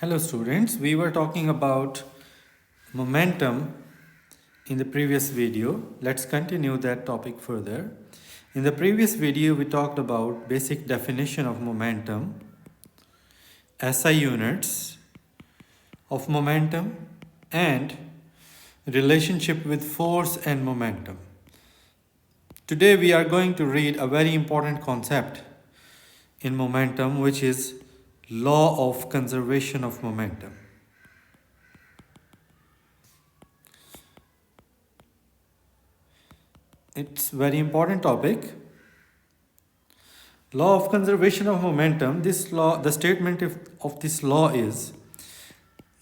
Hello students, we were talking about momentum in the previous video. Let's continue that topic further. In the previous video we talked about basic definition of momentum, SI units of momentum and relationship with force and momentum. Today we are going to read a very important concept in momentum, which is law of conservation of momentum. It's very important topic. Law of conservation of momentum. This law, the statement of this law is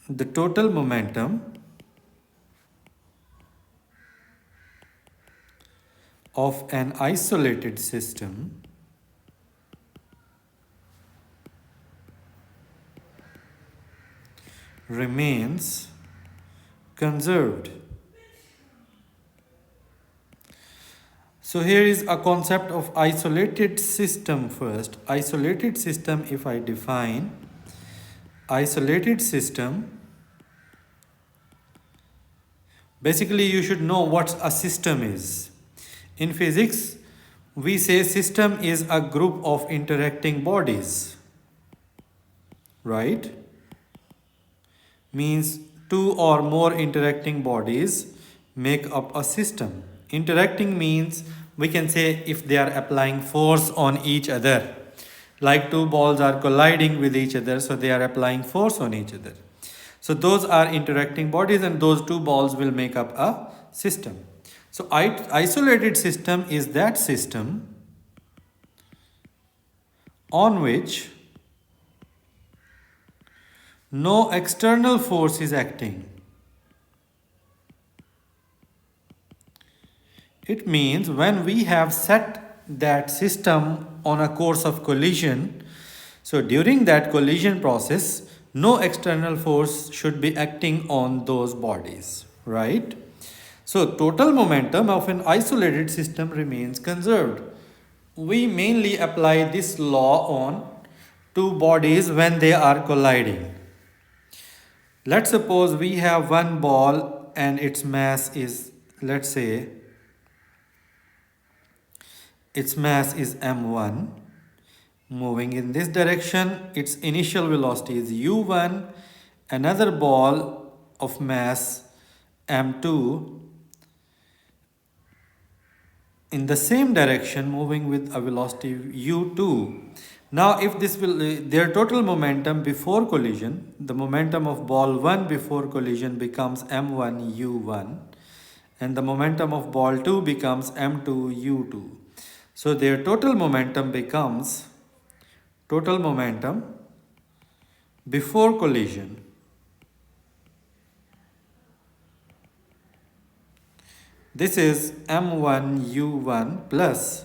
the total momentum of an isolated system remains conserved. So here is a concept of isolated system first. Isolated system, if I define isolated system, basically you should know what a system is. In physics, we say system is a group of interacting bodies, right? Means two or more interacting bodies make up a system. Interacting means we can say if they are applying force on each other. Like two balls are colliding with each other, so they are applying force on each other. So those are interacting bodies and those two balls will make up a system. So isolated system is that system on which no external force is acting. It means when we have set that system on a course of collision, so during that collision process, no external force should be acting on those bodies, right? So total momentum of an isolated system remains conserved. We mainly apply this law on two bodies when they are colliding. Let's suppose we have one ball and its mass is, let's say, its mass is m1. Moving in this direction, its initial velocity is u1. Another ball of mass m2 in the same direction, moving with a velocity u2. Now if this will their total momentum before collision, the momentum of ball 1 before collision becomes m1 u1 and the momentum of ball 2 becomes m2 u2. So their total momentum becomes total momentum before collision this is m1 u1 plus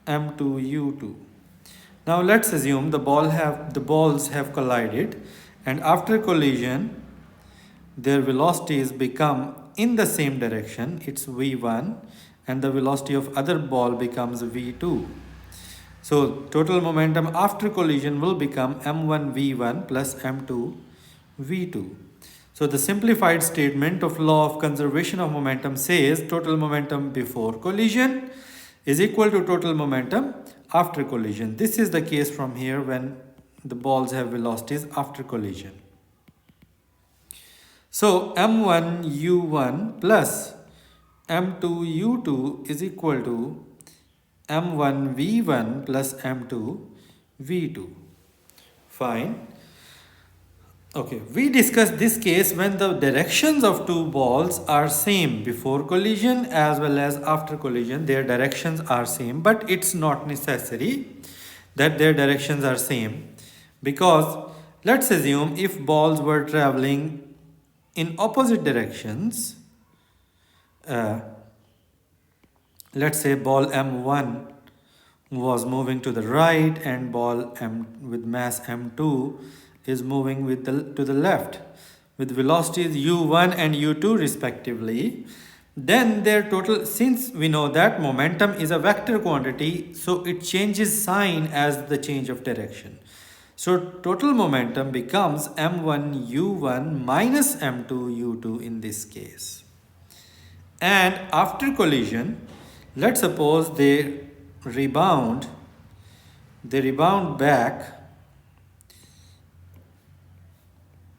m2 u2. Now let's assume the balls have collided and after collision their velocities become in the same direction, it's v1, and the velocity of other ball becomes v2. So total momentum after collision will become m1 v1 plus m2 v2. So the simplified statement of law of conservation of momentum says total momentum before collision is equal to total momentum after collision. This is the case from here when the balls have velocities after collision. So m1 u1 plus m2 u2 is equal to m1 v1 plus m2 v2. Fine. Okay, we discussed this case when the directions of two balls are same before collision as well as after collision. Their directions are same, but it's not necessary that their directions are same, because let's assume if balls were traveling in opposite directions, let's say ball m1 was moving to the right and ball m with mass m2 is moving to the left with velocities u1 and u2 respectively, then their total, since we know that momentum is a vector quantity, so it changes sign as the change of direction. So total momentum becomes m1u1 minus m2u2 in this case. And after collision, let's suppose rebound, they rebound back,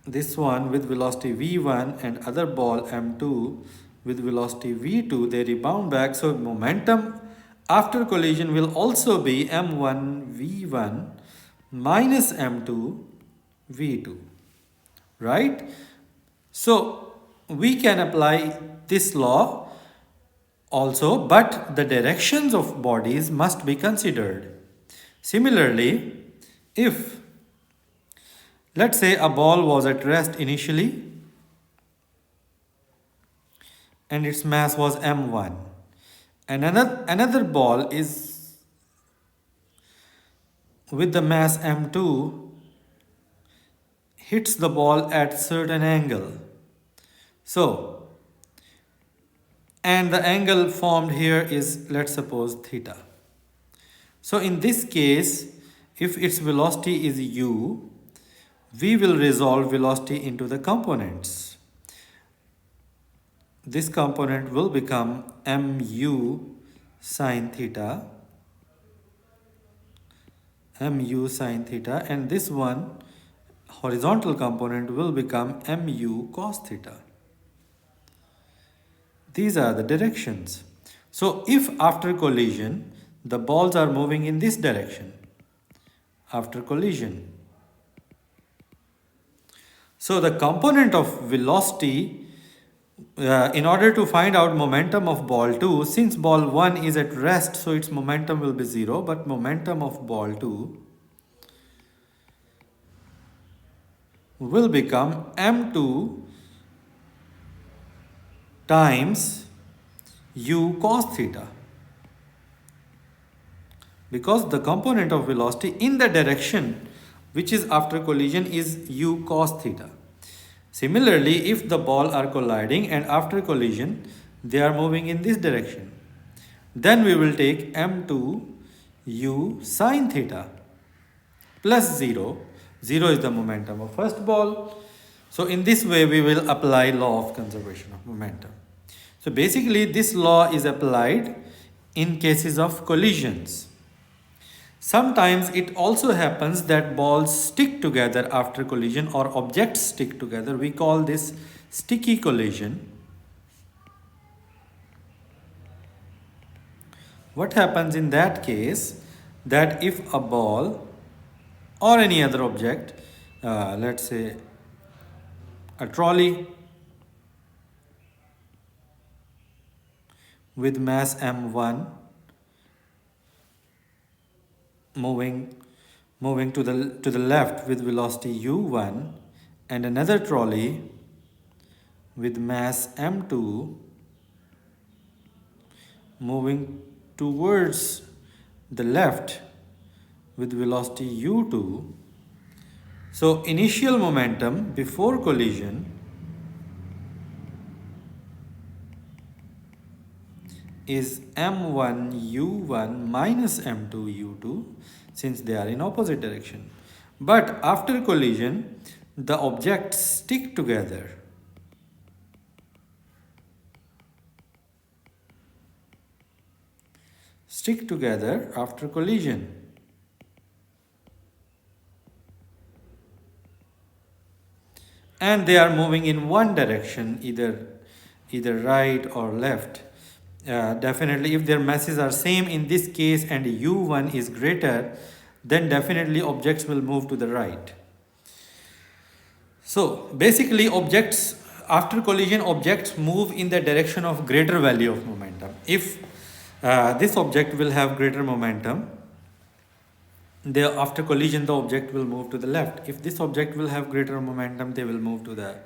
this one with velocity v1 and other ball m2 with velocity v2, they rebound back. So momentum after collision will also be m1 v1 minus m2 v2, right? So we can apply this law also, but the directions of bodies must be considered. Similarly, if let's say a ball was at rest initially and its mass was m1, and another ball is with the mass m2 hits the ball at certain angle. So, and the angle formed here is, let's suppose, theta. So in this case, if its velocity is u, we will resolve velocity into the components. This component will become mu sine theta, and this one horizontal component will become mu cos theta. These are the directions. So if after collision the balls are moving in this direction, after collision, so the component of velocity, in order to find out momentum of ball 2, since ball 1 is at rest, so its momentum will be 0, but momentum of ball 2 will become m2 times u cos theta, because the component of velocity in the direction which is after collision is u cos theta. Similarly, if the ball are colliding and after collision they are moving in this direction, then we will take m2 u sine theta plus 0. 0 is the momentum of first ball. So in this way we will apply law of conservation of momentum. So basically this law is applied in cases of collisions. Sometimes it also happens that balls stick together after collision, or objects stick together. We call this sticky collision. What happens in that case, that if a ball or any other object, let's say a trolley with mass m1 moving to the left with velocity u1, and another trolley with mass m2 moving towards the left with velocity u2. So initial momentum before collision is m1 u1 minus m2 u2, since they are in opposite direction. But after collision the objects stick together. After collision. And they are moving in one direction, either right or left. Definitely if their masses are same in this case and u1 is greater, then definitely objects will move to the right. So basically objects, after collision objects move in the direction of greater value of momentum. If this object will have greater momentum, after collision the object will move to the left. If this object will have greater momentum, they will move to the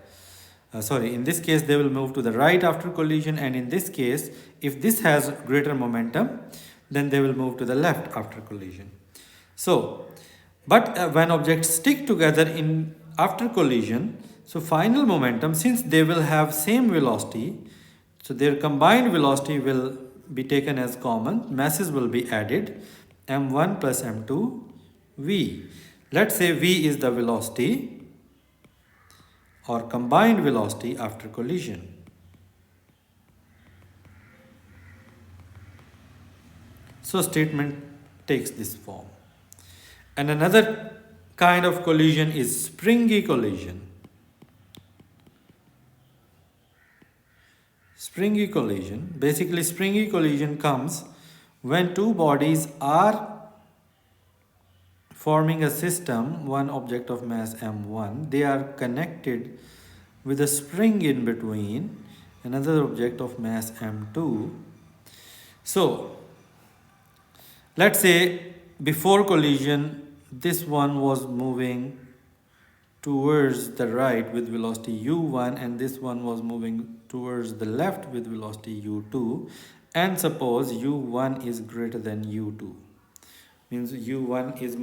in this case they will move to the right after collision, and in this case if this has greater momentum, then they will move to the left after collision. So but when objects stick together after collision, so final momentum, since they will have same velocity, so their combined velocity will be taken as common, masses will be added, m1 plus m2 v. Let's say v is the velocity or combined velocity after collision. So statement takes this form. And another kind of collision is springy collision. Springy collision, basically springy collision comes when two bodies are forming a system, one object of mass m1, they are connected with a spring in between, another object of mass m2. So let's say before collision, this one was moving towards the right with velocity u1 and this one was moving towards the left with velocity u2, and suppose u1 is greater than u2, means u1 is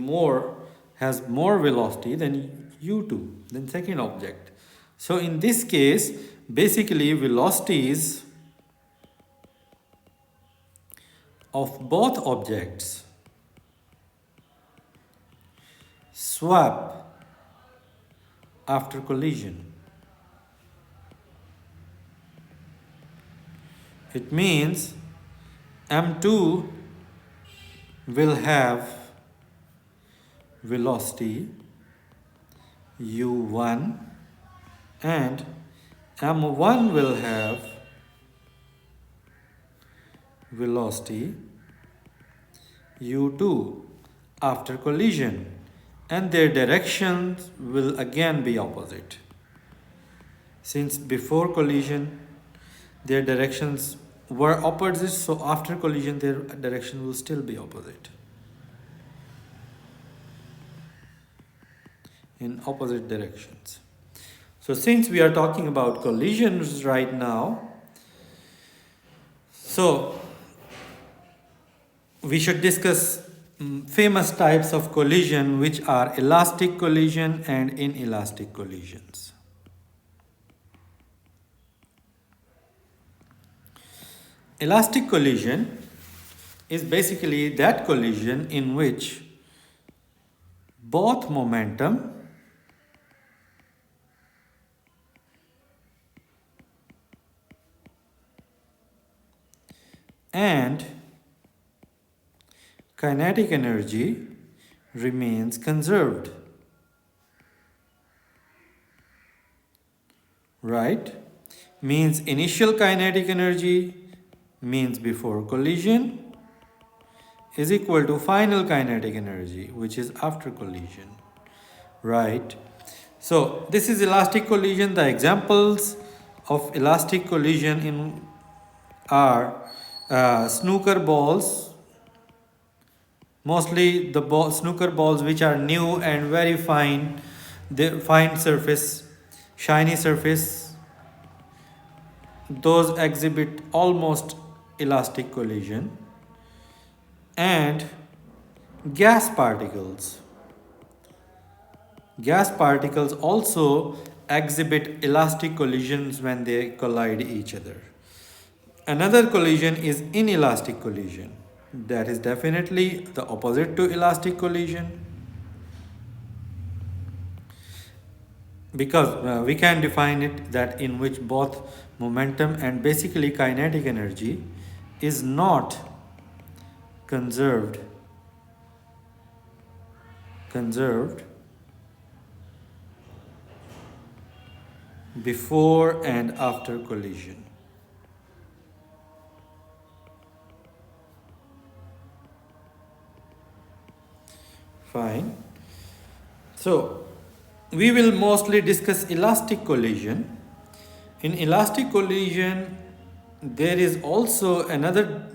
has more velocity than u2, than second object. So in this case, basically velocities of both objects swap after collision. It means m2 will have velocity u1 and m1 will have velocity u2 after collision, and their directions will again be opposite. Since before collision their directions were opposite, so after collision their direction will still be opposite, in opposite directions. So since we are talking about collisions right now, so we should discuss famous types of collision, which are elastic collision and inelastic collisions. Elastic collision is basically that collision in which both momentum and kinetic energy remains conserved. Right? Means initial kinetic energy means before collision is equal to final kinetic energy, which is after collision. Right? So this is elastic collision. The examples of elastic collision are snooker balls, mostly the snooker balls which are new and very fine, the fine surface, shiny surface, those exhibit almost elastic collision. And gas particles. Gas particles also exhibit elastic collisions when they collide each other. Another collision is inelastic collision. That is definitely the opposite to elastic collision, because we can define it that in which both momentum and basically kinetic energy is not conserved before and after collision. Fine. So we will mostly discuss elastic collision. In elastic collision, there is also another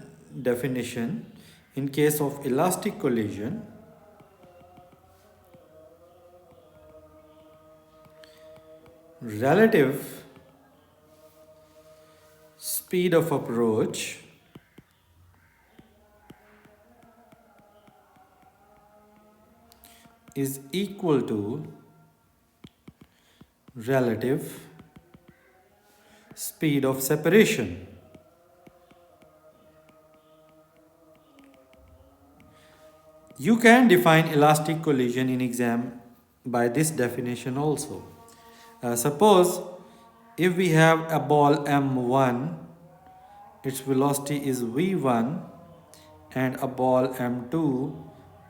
definition in case of elastic collision. Relative speed of approach is equal to relative speed of separation. You can define elastic collision in exam by this definition also. Suppose if we have a ball M1, its velocity is V1, and a ball M2,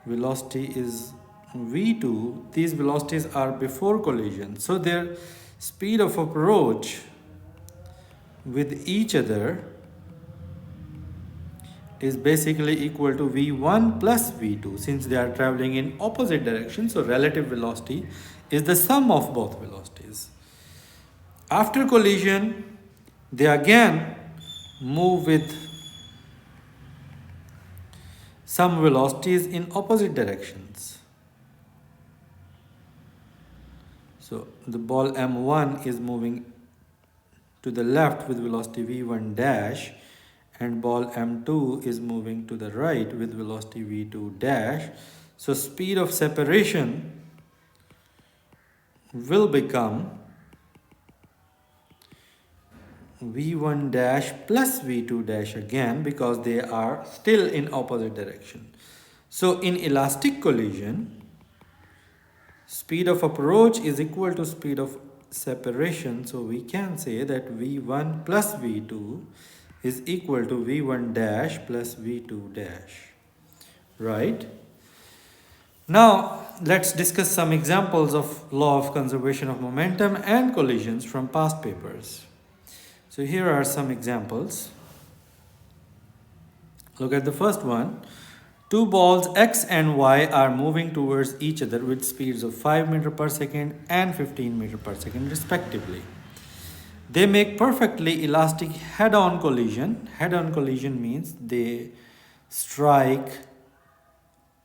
velocity is V2. These velocities are before collision, so their speed of approach with each other is basically equal to V1 plus V2 since they are traveling in opposite directions. So relative velocity is the sum of both velocities. After collision, they again move with some velocities in opposite directions. So the ball M1 is moving to the left with velocity V1 dash, and ball M2 is moving to the right with velocity V2 dash. So speed of separation will become V1 dash plus V2 dash again because they are still in opposite direction. So in elastic collision, speed of approach is equal to speed of separation. So we can say that V1 plus V2 is equal to V1 dash plus V2 dash, right? Now let's discuss some examples of law of conservation of momentum and collisions from past papers. So here are some examples. Look at the first one. Two balls X and Y are moving towards each other with speeds of 5 meter per second and 15 meter per second respectively. They make perfectly elastic head-on collision. Head-on collision means they strike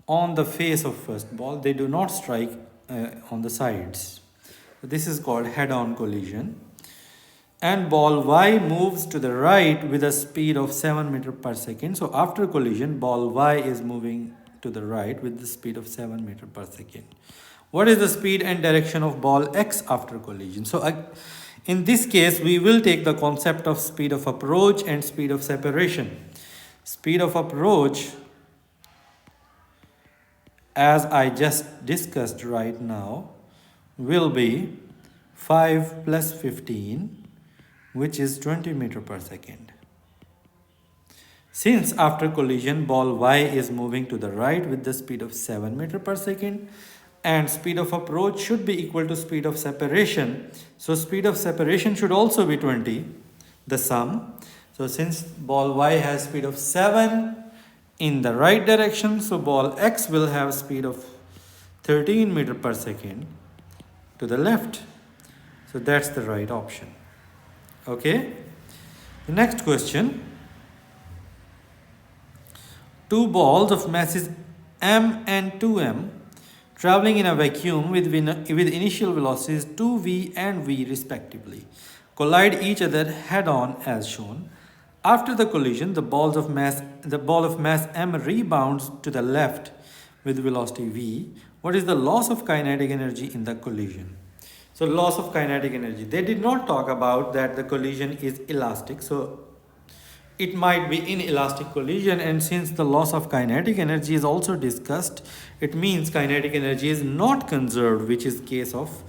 on the face of first ball. They do not strike on the sides. This is called head-on collision. And ball Y moves to the right with a speed of 7 meter per second. So after collision, ball Y is moving to the right with the speed of 7 meter per second. What is the speed and direction of ball X after collision? So in this case, we will take the concept of speed of approach and speed of separation. Speed of approach, as I just discussed right now, will be 5 plus 15, which is 20 meter per second. Since after collision, ball Y is moving to the right with the speed of 7 meter per second, and speed of approach should be equal to speed of separation. So speed of separation should also be 20, the sum. So since ball Y has speed of 7 in the right direction, so ball X will have speed of 13 meter per second to the left. So that's the right option. Okay. The next question. Two balls of masses m and 2m traveling in a vacuum with initial velocities 2v and v respectively collide each other head-on as shown. After the collision, the ball of mass m rebounds to the left with velocity v. What is the loss of kinetic energy in the collision? So loss of kinetic energy. They did not talk about that the collision is elastic. So it might be inelastic collision, and since the loss of kinetic energy is also discussed, it means kinetic energy is not conserved, which is case of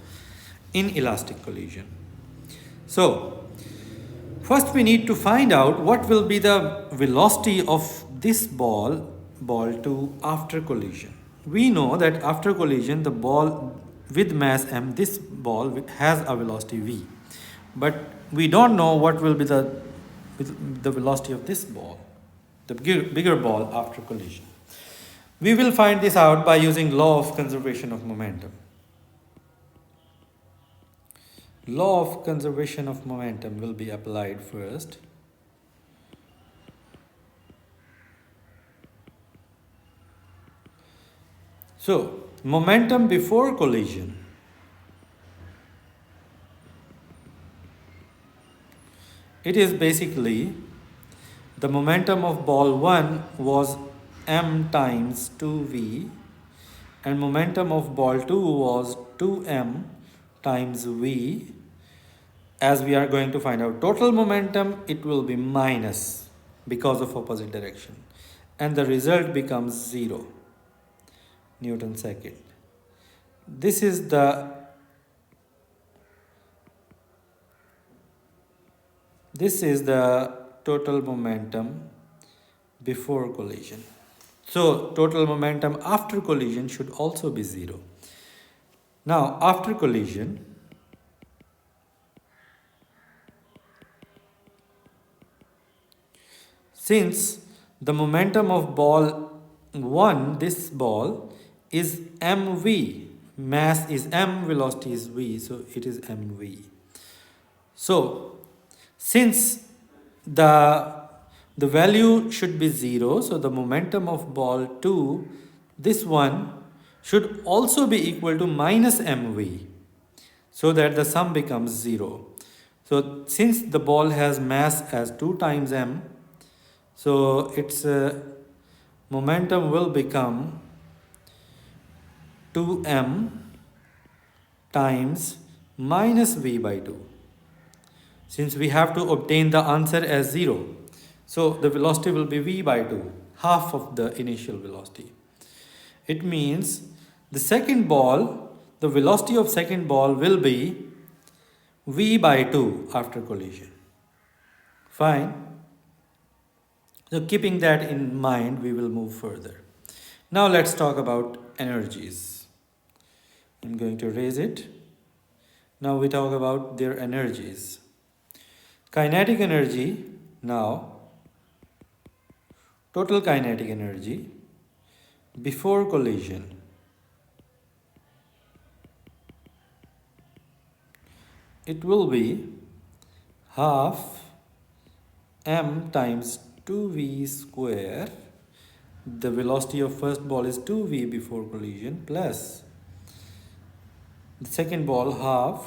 inelastic collision. So first we need to find out what will be the velocity of this ball 2 after collision. We know that after collision, the ball with mass m, this ball has a velocity v, but we don't know what will be the velocity of this ball, the bigger ball after collision. We will find this out by using law of conservation of momentum. Law of conservation of momentum will be applied first. So momentum before collision it is basically the momentum of ball 1 was m times 2v, and momentum of ball 2 was 2m times v. As we are going to find out total momentum, it will be minus because of opposite direction, and the result becomes 0. Newton second. This is the total momentum before collision. So total momentum after collision should also be 0. Now after collision, since the momentum of ball 1, this ball, is mv, mass is m, velocity is v, so it is mv. So since the value should be 0, so the momentum of ball 2, this one, should also be equal to minus mv, so that the sum becomes 0. So since the ball has mass as 2 times m, so its momentum will become 2m times minus v by 2. Since we have to obtain the answer as 0, so the velocity will be v by 2, half of the initial velocity. It means the second ball, the velocity of second ball will be v by 2 after collision. Fine. So keeping that in mind, we will move further. Now let's talk about energies. I'm going to erase it. Now we talk about their energies. Kinetic energy, now, total kinetic energy before collision. It will be half m times 2v square. The velocity of first ball is 2v before collision, plus the second ball half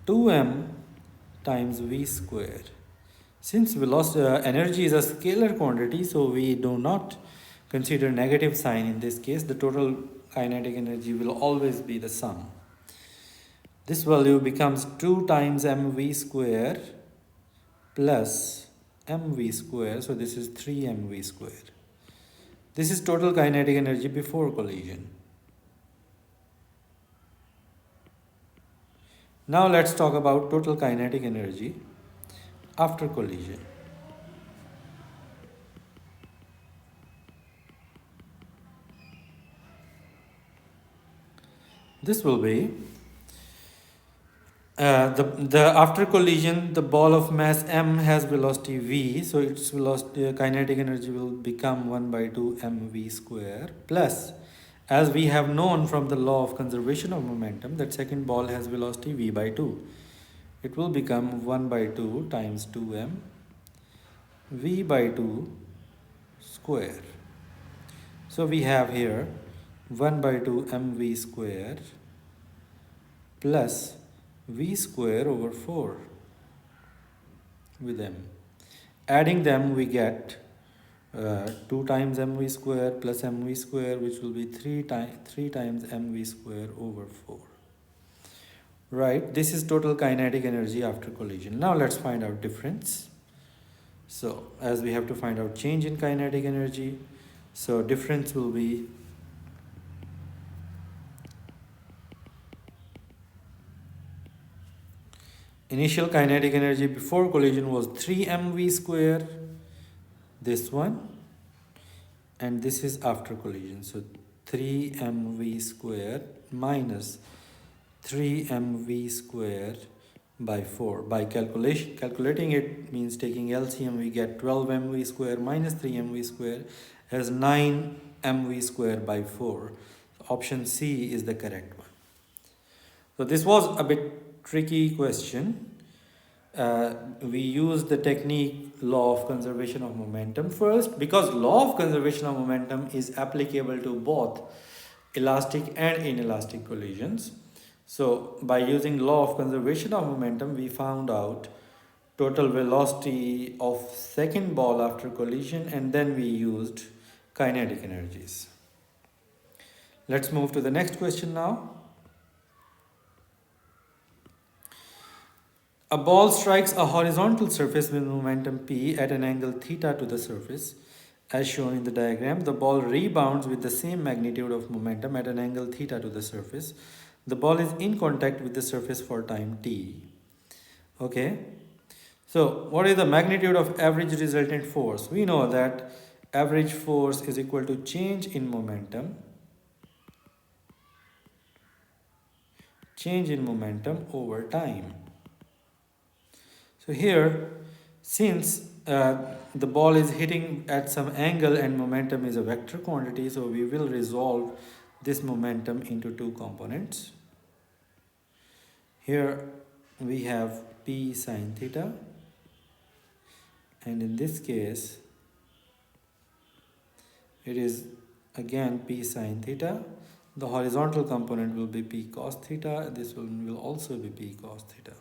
2m times v square. Since velocity, energy is a scalar quantity, so we do not consider negative sign in this case. The total kinetic energy will always be the sum. This value becomes 2 times mv square plus mv square, so this is 3 mv square. This is total kinetic energy before collision. Now let's talk about total kinetic energy after collision. This will be the after collision, the ball of mass m has velocity v, so its velocity kinetic energy will become 1 by 2 mv square, plus, as we have known from the law of conservation of momentum, that second ball has velocity v by 2. It will become 1 by 2 times 2m v by 2 square. So we have here 1 by 2 mv square plus v square over 4 with m. Adding them, we get 2 times mv square plus mv square, which will be 3 times mv square over 4. Right, this is total kinetic energy after collision. Now let's find out difference. So as we have to find out change in kinetic energy, so difference will be initial kinetic energy before collision was 3 mv square, this one, and this is after collision. So 3 mv square minus 3 mv square by 4. By calculating it means taking LCM, we get 12 mv square minus 3 mv square as 9 mv square by 4. Option C is the correct one. So this was a bit tricky question. We used the technique law of conservation of momentum first, because law of conservation of momentum is applicable to both elastic and inelastic collisions. So by using law of conservation of momentum, we found out total velocity of second ball after collision, and then we used kinetic energies. Let's move to the next question now. A ball strikes a horizontal surface with momentum p at an angle theta to the surface As shown in the diagram, the ball rebounds with the same magnitude of momentum at an angle theta to the surface. The ball is in contact with the surface for time t. Okay. So, what is the magnitude of average resultant force? We know that average force is equal to change in momentum over time. So here, since the ball is hitting at some angle and momentum is a vector quantity, so we will resolve this momentum into two components. Here we have p sine theta, and in this case it is again p sine theta. The horizontal component will be p cos theta. This one will also be p cos theta.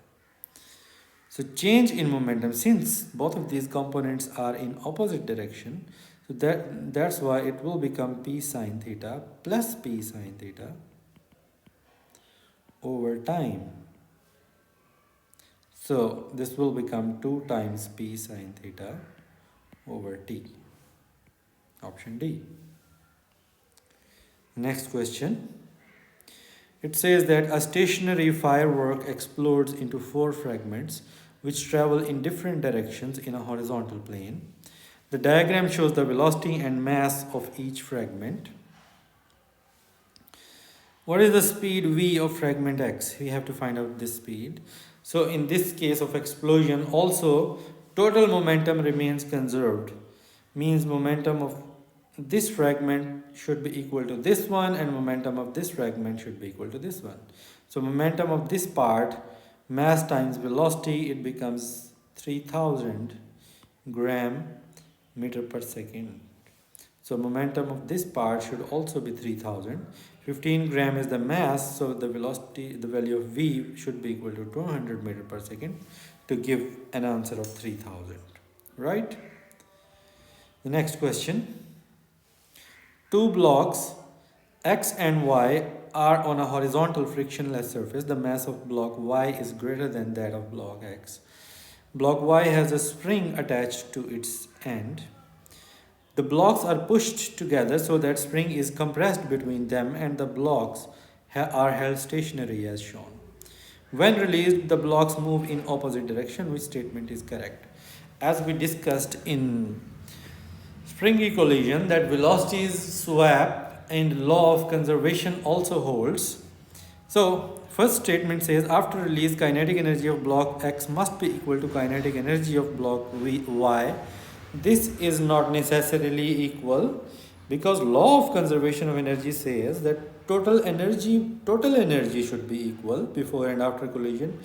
So change in momentum, since both of these components are in opposite direction, so that's why it will become p sine theta plus p sine theta over time. So this will become 2 times p sine theta over t. Option D. Next question. It says that a stationary firework explodes into 4 fragments which travel in different directions in a horizontal plane. The diagram shows the velocity and mass of each fragment. What is the speed v of fragment x? We have to find out this speed. So in this case of explosion, also total momentum remains conserved. Means momentum of this fragment should be equal to this one, and momentum of this fragment should be equal to this one. So momentum of this part, mass times velocity, it becomes 3000 gram meter per second. So momentum of this part should also be 3000. 15 gram is the mass, so the velocity, the value of v should be equal to 200 meter per second to give an answer of 3000. Right? The next question. Two blocks x and y are on a horizontal frictionless surface. The mass of block y is greater than that of block x. Block y has a spring attached to its end. The blocks are pushed together so that spring is compressed between them, and the blocks are held stationary as shown. When released, the blocks move in opposite direction. Which statement is correct? As we discussed in springy collision, that velocities swap and law of conservation also holds. So first statement says after release, kinetic energy of block x must be equal to kinetic energy of block y. This is not necessarily equal, because law of conservation of energy says that total energy should be equal before and after collision.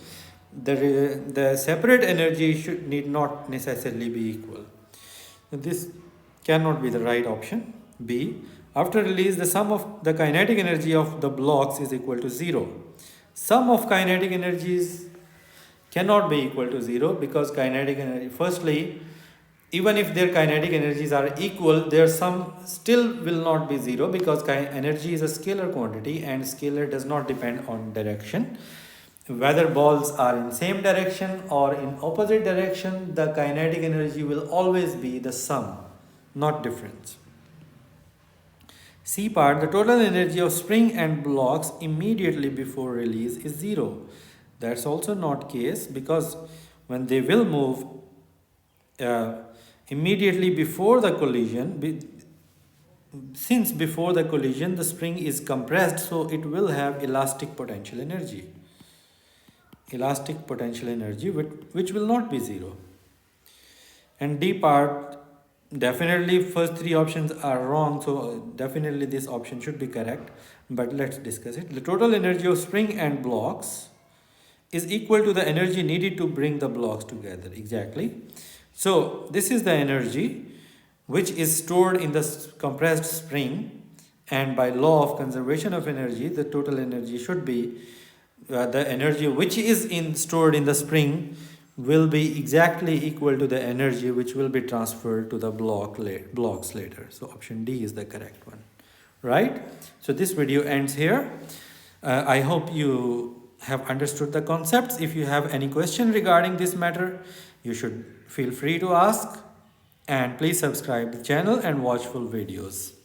The separate energy need not necessarily be equal. This cannot be the right option. B. After release, the sum of the kinetic energy of the blocks is equal to 0. Sum of kinetic energies cannot be equal to 0, because kinetic energy, firstly, even if their kinetic energies are equal, their sum still will not be 0, because energy is a scalar quantity and scalar does not depend on direction. Whether balls are in same direction or in opposite direction, the kinetic energy will always be the sum, not difference. C part, the total energy of spring and blocks immediately before release is 0. That's also not case, because when they will move immediately before the collision, since before the collision the spring is compressed, so it will have elastic potential energy. Elastic potential energy which will not be 0. And D part, definitely first 3 options are wrong, so definitely this option should be correct, but let's discuss it. The total energy of spring and blocks is equal to the energy needed to bring the blocks together. Exactly. So this is the energy which is stored in the compressed spring, and by law of conservation of energy, the total energy should be the energy which is stored in the spring will be exactly equal to the energy which will be transferred to the blocks later. So option D is the correct one, right? So this video ends here. I hope you have understood the concepts. If you have any question regarding this matter, you should feel free to ask. And please subscribe the channel and watch full videos.